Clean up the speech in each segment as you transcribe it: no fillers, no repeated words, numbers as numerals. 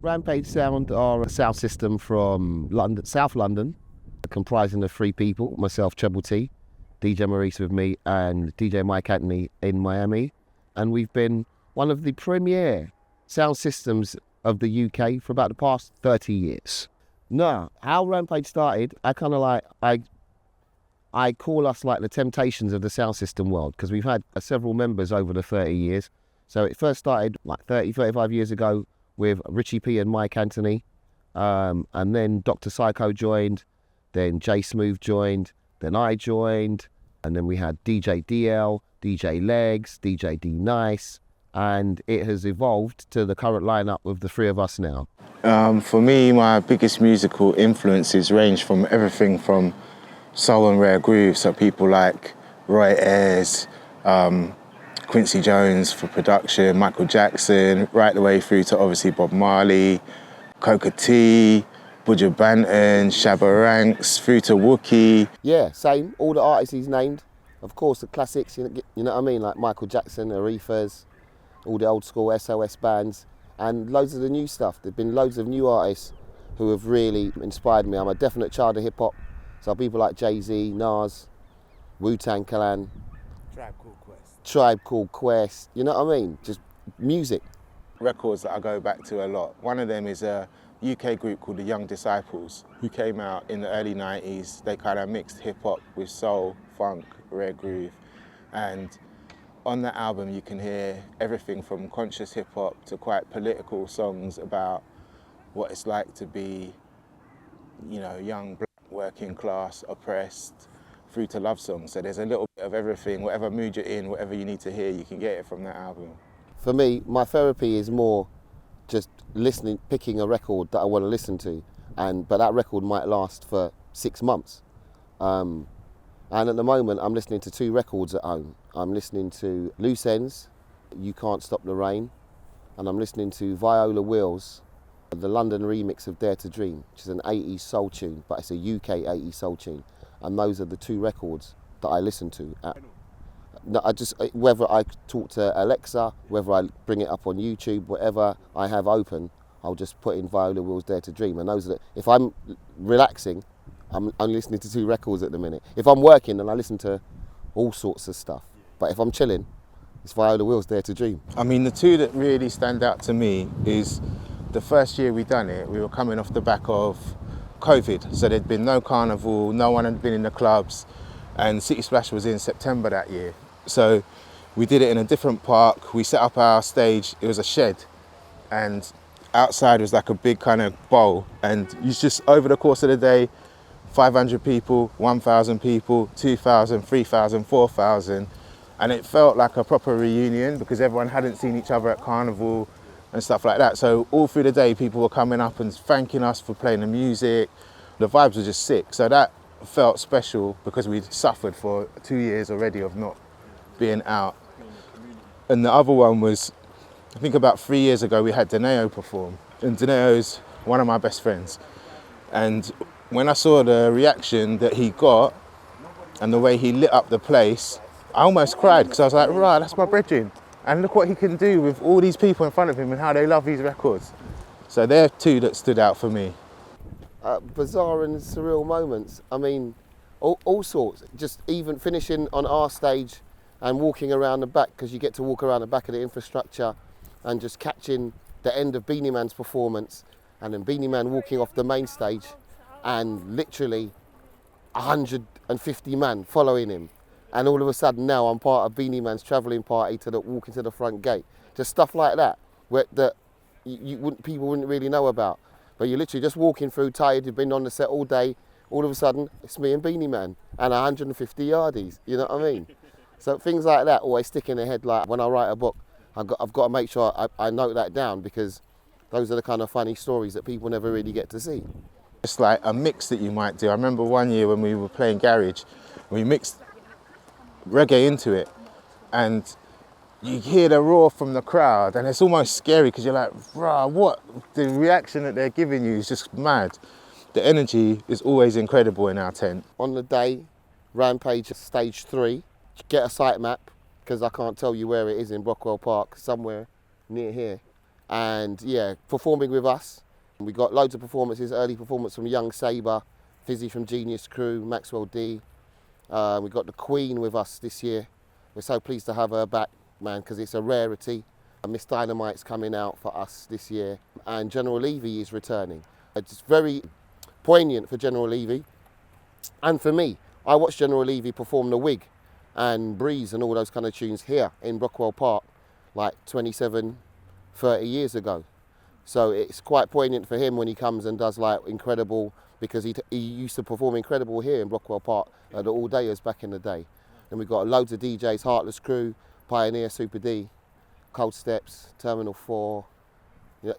Rampage Sound are a sound system from London, South London, comprising of three people, myself, Treble T, DJ Maurice with me, and DJ Mike Anthony in Miami. And we've been one of the premier sound systems of the UK for about the past 30 years. Now, how Rampage started, I call us like the Temptations of the sound system world, because we've had several members over the 30 years. So it first started like 35 years ago with Richie P and Mike Anthony, and then Dr. Psycho joined, then Jay Smooth joined, then I joined, and then we had DJ DL, DJ Legs, DJ D Nice, and it has evolved to the current lineup with the three of us now. For me, my biggest musical influences range from everything from soul and rare groove, so people like Roy Ayers, Quincy Jones for production, Michael Jackson, right the way through to obviously Bob Marley, Coca T, Buju Banton, Shabba Ranks, through to Wookie. Yeah, same, all the artists he's named. Of course, the classics, you know what I mean, like Michael Jackson, Aretha's, all the old school SOS bands, and loads of the new stuff. There've been loads of new artists who have really inspired me. I'm a definite child of hip hop, so people like Jay-Z, Nas, Wu-Tang Clan, Tribe Called Quest, you know what I mean? Just music. Records that I go back to a lot. One of them is a UK group called the Young Disciples, who came out in the early 90s. They kind of mixed hip hop with soul, funk, rare groove. And on that album you can hear everything from conscious hip hop to quite political songs about what it's like to be, you know, young, black, working class, oppressed, through to love songs. So there's a little bit of everything, whatever mood you're in, whatever you need to hear, you can get it from that album. For me, my therapy is more just listening, picking a record that I want to listen to, but that record might last for 6 months. And at the moment, I'm listening to 2 records at home. I'm listening to Loose Ends, You Can't Stop the Rain, and I'm listening to Viola Wills, the London remix of Dare to Dream, which is an 80s soul tune, but it's a UK 80s soul tune. And those are the 2 records that I listen to. Whether I talk to Alexa, whether I bring it up on YouTube, whatever I have open, I'll just put in Viola Wills' Dare to Dream. And those are if I'm relaxing, I'm listening to 2 records at the minute. If I'm working, then I listen to all sorts of stuff. But if I'm chilling, it's Viola Wills' Dare to Dream. I mean, the 2 that really stand out to me is the first year we done it, we were coming off the back of COVID, so there'd been no carnival, no one had been in the clubs, and City Splash was in September that year. So we did it in a different park. We set up our stage, it was a shed, and outside was like a big kind of bowl, and you just, over the course of the day, 500 people, 1,000 people, 2,000, 3,000, 4,000, and it felt like a proper reunion because everyone hadn't seen each other at carnival and stuff like that. So all through the day, people were coming up and thanking us for playing the music. The vibes were just sick. So that felt special because we'd suffered for 2 years already of not being out. And the other one was, I think about 3 years ago, we had Deneo perform. And Deneo's one of my best friends. And when I saw the reaction that he got and the way he lit up the place, I almost cried because I was like, right, that's my brethren. And look what he can do with all these people in front of him and how they love these records. So they're 2 that stood out for me. Bizarre and surreal moments. I mean, all sorts. Just even finishing on our stage and walking around the back, because you get to walk around the back of the infrastructure, and just catching the end of Beanie Man's performance, and then Beanie Man walking off the main stage, and literally 150 man following him. And all of a sudden now I'm part of Beanie Man's travelling party to walking to the front gate. Just stuff like that, that people wouldn't really know about. But you're literally just walking through, tired, you've been on the set all day, all of a sudden it's me and Beanie Man and 150 yardies, you know what I mean? So things like that always stick in the head. Like when I write a book, I've got to make sure I note that down, because those are the kind of funny stories that people never really get to see. It's like a mix that you might do. I remember one year when we were playing Garage, we mixed reggae into it, and you hear the roar from the crowd, and it's almost scary because you're like, rah, what? The reaction that they're giving you is just mad. The energy is always incredible in our tent. On the day, Rampage stage 3, get a site map, because I can't tell you where it is in Brockwell Park, somewhere near here. and yeah, performing with us. We got loads of performances, early performance from Young Sabre, Fizzy from Genius Crew, Maxwell D. We got the Queen with us this year. We're so pleased to have her back, man, because it's a rarity. Miss Dynamite's coming out for us this year, and General Levy is returning. It's very poignant for General Levy, and for me. I watched General Levy perform The Wig and Breeze and all those kind of tunes here in Brockwell Park like 27, 30 years ago. So it's quite poignant for him when he comes and does like Incredible, because he used to perform Incredible here in Brockwell Park at the All Dayers back in the day. And we've got loads of DJs, Heartless Crew, Pioneer, Super D, Cold Steps, Terminal 4.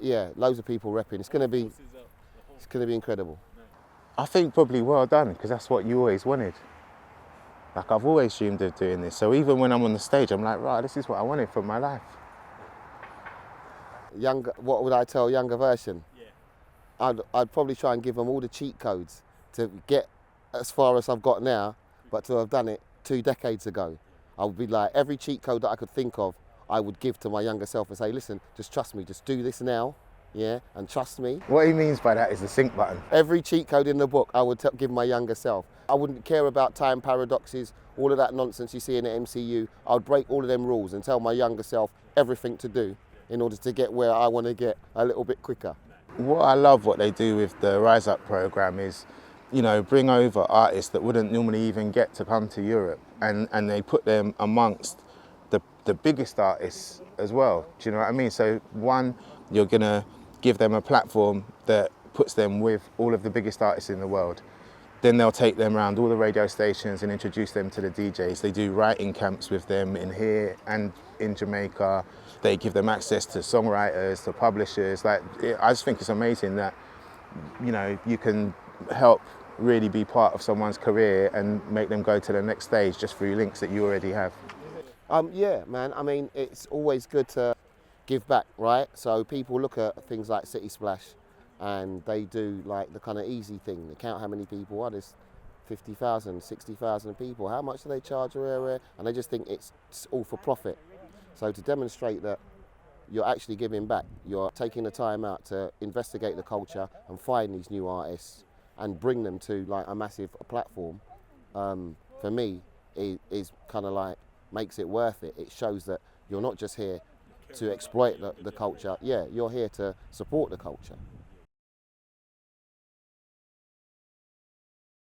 Yeah, loads of people repping. It's going to be incredible. I think probably well done, because that's what you always wanted. Like, I've always dreamed of doing this. So even when I'm on the stage, I'm like, right, this is what I wanted from my life. What would I tell younger version? Yeah. I'd probably try and give them all the cheat codes to get as far as I've got now, but to have done it 2 decades ago. I would be like, every cheat code that I could think of, I would give to my younger self and say, listen, just trust me, just do this now. Yeah, and trust me. What he means by that is the sync button. Every cheat code in the book I would give my younger self. I wouldn't care about time paradoxes, all of that nonsense you see in the MCU. I would break all of them rules and tell my younger self everything to do in order to get where I want to get a little bit quicker. What I love what they do with the Rise Up programme is, you know, bring over artists that wouldn't normally even get to come to Europe, and they put them amongst the biggest artists as well. Do you know what I mean? So one, you're gonna give them a platform that puts them with all of the biggest artists in the world. Then they'll take them around all the radio stations and introduce them to the DJs. They do writing camps with them in here and in Jamaica. They give them access to songwriters, to publishers. Like, I just think it's amazing that, you know, you can help really be part of someone's career and make them go to the next stage just through links that you already have. Yeah, man. I mean, it's always good to give back, right? So people look at things like City Splash and they do like the kind of easy thing. They count how many people are. There's 50,000, 60,000 people. How much do they charge and they just think it's all for profit. So to demonstrate that you're actually giving back, you're taking the time out to investigate the culture and find these new artists and bring them to like a massive platform, for me, is kind of like makes it worth it. It shows that you're not just here to exploit the culture. Yeah, you're here to support the culture.